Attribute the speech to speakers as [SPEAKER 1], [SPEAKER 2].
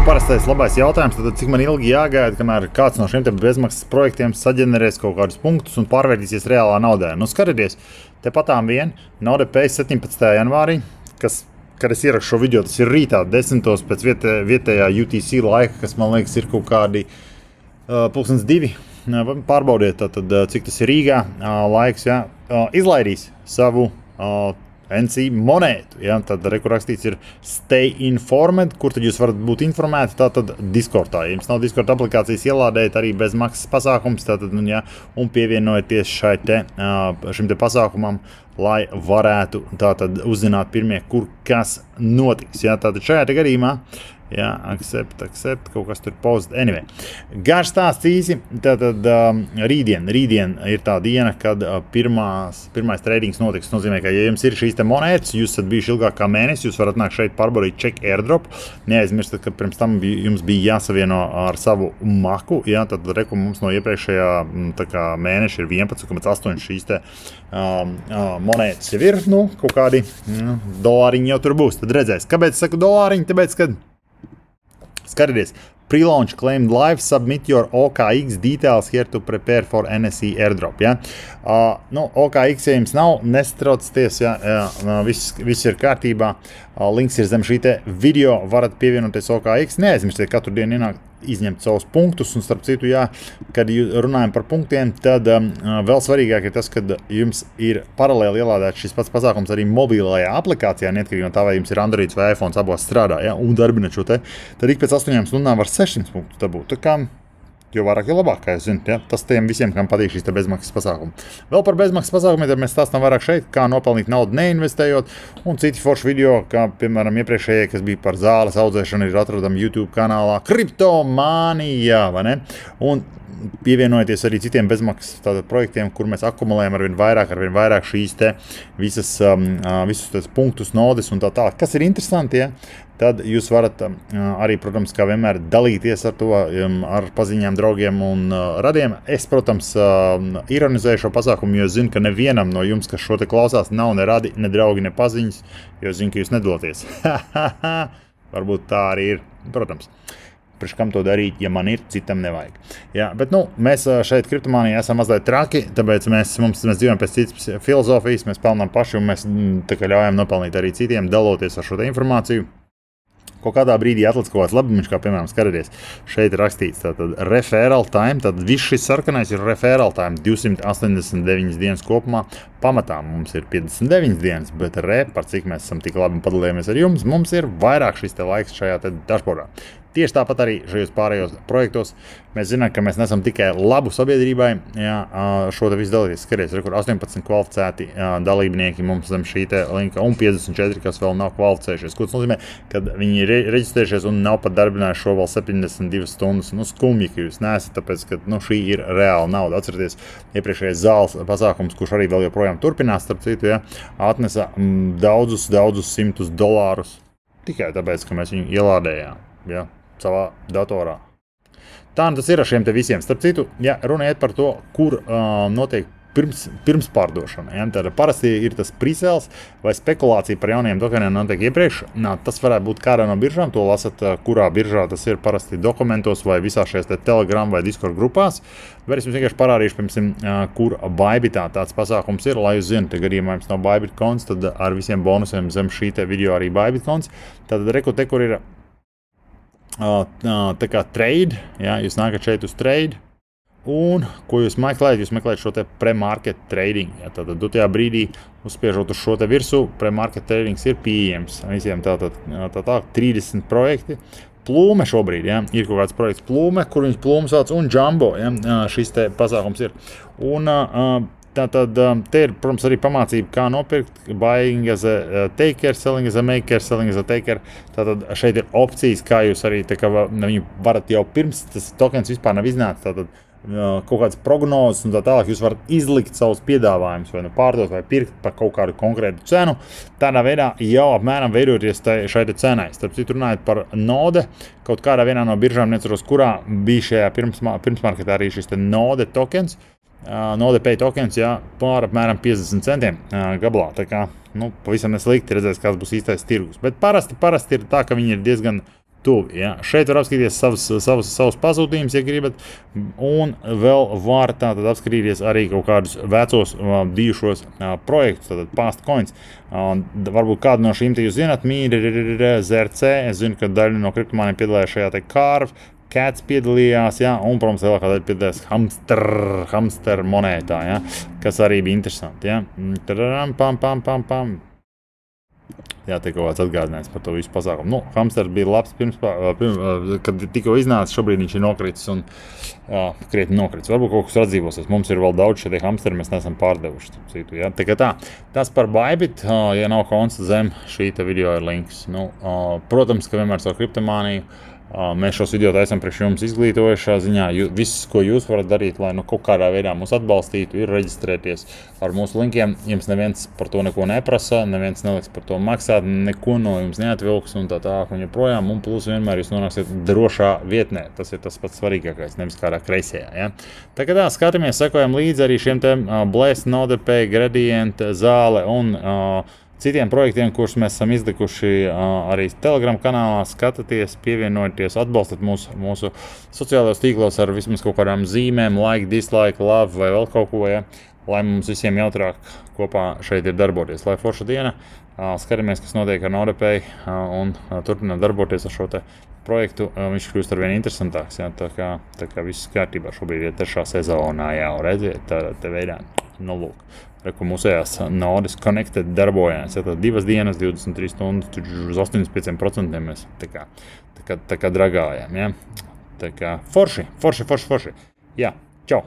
[SPEAKER 1] parastais labais jautājums, tad cik man ilgi jāgaida, kamēr kāds no šiem te bezmaksas projektiem saģenerēs kaut kādus punktus un pārvērtīsies reālā naudā. Nu, skatieties, te patām vien, Node Pay 17. janvārī, kad es ierakšu šo video, tas ir rītā 10. pēc vietējā UTC laika, kas man liekas ir kaut kādi 2:00. Pārbaudiet, tad, cik tas ir Rīgā laiks, ja, izlaidīs savu NC monētu, ja, tad reku rakstīts ir Stay Informed, kur tad jūs varat būt informēti, tātad Discordā. Ja jums nav Discord aplikācijas, ielādējiet arī bez maksas pasākums, tātad, ja, un pievienojieties šim te pasākumam, lai varētu tātad uzzināt pirmie, kur kas notiks. Ja, tātad šajā te gadījumā, jā, accept, kaut kas tur post. Anyway, garš stāsts īsi, tātad rītdien ir tā diena, kad pirmais tradings notiks. Tas nozīmē, ka, ja jums ir šīs te monētas, jūs esat bijuši ilgāk kā mēnesi, jūs varat nākt šeit pārbaudīt check airdrop. Neaizmirstat, ka pirms tam jums bija jāsavieno ar savu maku, jā, tad reku mums no iepriekšējā tā kā mēneša ir 11,8 šīs te monētas jau ir, nu, kaut kādi dolāriņi jau tur būs. Tad redzēs, kāpēc saku dolāriņi, tāpēc, kad skatieties, pre-launch claimed live, submit your OKX details here to prepare for NSE airdrop. Ja? Nu, OKX, ja jums nav, nestraucieties, ja? Viss ir kārtībā. Links ir zem šī te video, varat pievienoties OKX. Neaizmirstiet katru dienu izņemt savus punktus, un starp citu, jā, kad runājam par punktiem, tad vēl svarīgāk ir tas, kad jums ir paralēli ielādēts šis pats pasākums arī mobilajā aplikācijā, neatkarīgi no tā, vai jums ir Androids vai iPhones abos strādā, ja, un darbināt šo te, tad ik pēc 8 stundām var 600 punktus dabūt. Tā kā, jo vairāk, jo labāk, kā jūs zināt, ja? Tas tiem visiem, kam patīk šīs te bezmaksas pasākumi. Vēl par bezmaksas pasākumiem, tad mēs stāstam vairāk šeit, kā nopelnīt naudu neinvestējot, un citi forši video, kā, piemēram, iepriekšējie, kas bija par zāles audzēšanu, ir atrodami YouTube kanālā Kriptomanija, vai ne? Un pievienojieties arī citiem bezmaksas projektiem, kur mēs akumulējam arvien vairāk šīs te visus punktus, nodes un tā. Kas ir interesanti, ja? Tad jūs varat arī, protams, kā vienmēr dalīties ar to, ar paziņām, draugiem un radiem. Es, protams, ironizēju šo pasākumu, jo zinu, ka nevienam no jums, kas šo te klausās, nav ne radi, ne draugi, ne paziņas, jo zinu, ka jūs nedaloties. Varbūt tā arī ir, protams. Priekš kam to darīt, ja man ir, citam nevajag. Jā, bet, nu, mēs šeit Kriptomanijā esam mazliet traki, tāpēc mēs dzīvojam pēc citas filozofijas, mēs pelnām paši un mēs tā kā ļaujam nopelnīt arī citiem, daloties ar šo te informāciju. Kaut kādā brīdī atlic kaut kāds labumiņš, kā piemēram skaties, šeit ir rakstīts tātad referral time, tad viss šis sarkanais ir referral time, 289 dienas kopumā, pamatā mums ir 59 dienas, bet par cik mēs esam tik labi padalījamies ar jums, mums ir vairāk šis te laiks šajā te dashboardā. Tieši tāpat arī šajos pārējos projektos mēs zinām, ka mēs nesam tikai labu sabiedrībai, jā, šo te visu dalīties. Skaties, kur 18 kvalificēti dalībnieki mums zem šī te linka un 54, kas vēl nav kvalificējušies. Ko tas nozīmē, kad viņi ir reģistrējušies un nav pat darbinājuši šo vēl 72 stundas. Nu, skumji, ka jūs neesat, tāpēc, ka nu, šī ir reāla nauda. Atcerieties, iepriekšējais zāles pasākums, kurš arī vēl joprojām turpinās, starp citu, ja, atnesa daudzus $100 tikai tāpēc, ka mēs viņu ielādējām. Ja, savā datorā. Tā tas ir ar šiem te visiem. Starp citu, ja runa iet par to, kur notiek pirms pārdošana. Ja, tad parasti ir tas pre-sales vai spekulācija par jauniem tokeniem notiek iepriekš. Tas varētu būt kādā no biržām, to lasat, kurā biržā tas ir parasti dokumentos vai visā šajās te Telegram vai Discord grupās. Vai es jums vienkārši parādīšu, piemēram, kur Bybitā tāds pasākums ir, lai jūs zināt, ja gadījumā jums nav Bybit konts, tad ar visiem bonusiem zem šī te video arī Bybit konts. Tad reku te, kur ir tā kā trade, ja, jūs nākat šeit uz trade, un ko jūs meklējat šo te pre-market trading. Ja, tātad tajā brīdī, uzspiežot uz šo te virsū, pre-market trading ir pieejams visiem tātad 30 projekti. Plūme šobrīd, ja, ir kaut kāds projekts Plūme, kur viņas Plūme sauc, un Jumbo, ja, šis te pasākums ir. Un tātad te ir, protams, arī pamācība, kā nopirkt, buying as a taker, selling as a maker, selling as a taker. Tātad šeit ir opcijas, kā jūs arī tā kā viņu varat jau pirms tas tokens vispār nav iznācis, tātad kaut kādas prognozes un tā tālāk jūs varat izlikt savus piedāvājumus vai nu pārdot vai pirkt par kaut kādu konkrētu cenu. Tādā veidā jau apmēram veidoties šai te cenai. Starp citu runājot par Node, kaut kādā vienā no biržām, neceros, kurā bija šajā pirmsmarketā arī šis te Node tokens. Node Pay tokens, jā, pār apmēram 50 centiem gabalā. Tā kā, nu, pavisam neslikti redzēs, kāds būs īstais tirgus. Bet parasti ir tā, ka viņi ir diezgan tuvi. Ja. Šeit var apskatīties savus pasūtījumus, ja gribat, un vēl var tātad apskatīties arī kaut kādus vecos bijušos projektus, tātad past coins. Varbūt kādu no šīm te jūs zināt, ZRC, es zinu, ka daļa no kriptomāniem piedalījās šajā te Carve, Cats piedalījās, ja, un, protams, lielākā daļa piedalījās hamster monētā, ja, kas arī bija interesanti. Ja. Jā, te kaut kāds atgādinājums par to visu pasākumu. Nu, hamsters bija labs pirms, kad tikko iznāca, šobrīd viņš ir nokritis un krietni nokritis. Varbūt kaut kas atdzīvosies. Mums ir vēl daudz šie hamsteri, mēs neesam pārdevuši. Citu, ja. Tā, tas par Bybit, ja nav konsta zem, šī te video ir links. Nu, protams, ka vienmēr savu kriptomāniju. Mēs šos video taisam priekš jums izglītojušā ziņā. Viss, ko jūs varat darīt, lai kaut kādā veidā mūs atbalstītu, ir reģistrēties ar mūsu linkiem. Jums neviens par to neko neprasa, neviens neliks par to maksāt, neko no jums neatvilks un tā un joprojām. Un plus vienmēr jūs nonāksiet drošā vietnē. Tas ir tas pats svarīgākais, nevis kādā kreisajā. Ja? Tā kā skatāmies, sekojam līdzi arī šiem te Blast, NodePay, Gradient, Zāle un citiem projektiem, kurus mēs esam izlikuši arī Telegram kanālā. Skatāties, pievienojieties, atbalstat mūsu sociālajos tīklos ar vismaz kaut kādām zīmēm, like, dislike, love vai vēl kaut ko, ja, lai mums visiem jautrāk kopā šeit ir darboties. Lai forša diena, skatāmies, kas notiek ar NodePay un turpināt darboties ar šo te projektu. Viņš kļūst arvien interesantāks, ja, tā kā viss kārtībā šobrīd ir trešā sezonā, jau redziet, tā veidā, nu lūk. Reku mūsējās Nodes Connected darbojās, ja tad 2 dienas, 23 stundas, uz 85% mēs tā kā dragājām, ja. Tā kā forši. Jā, čau!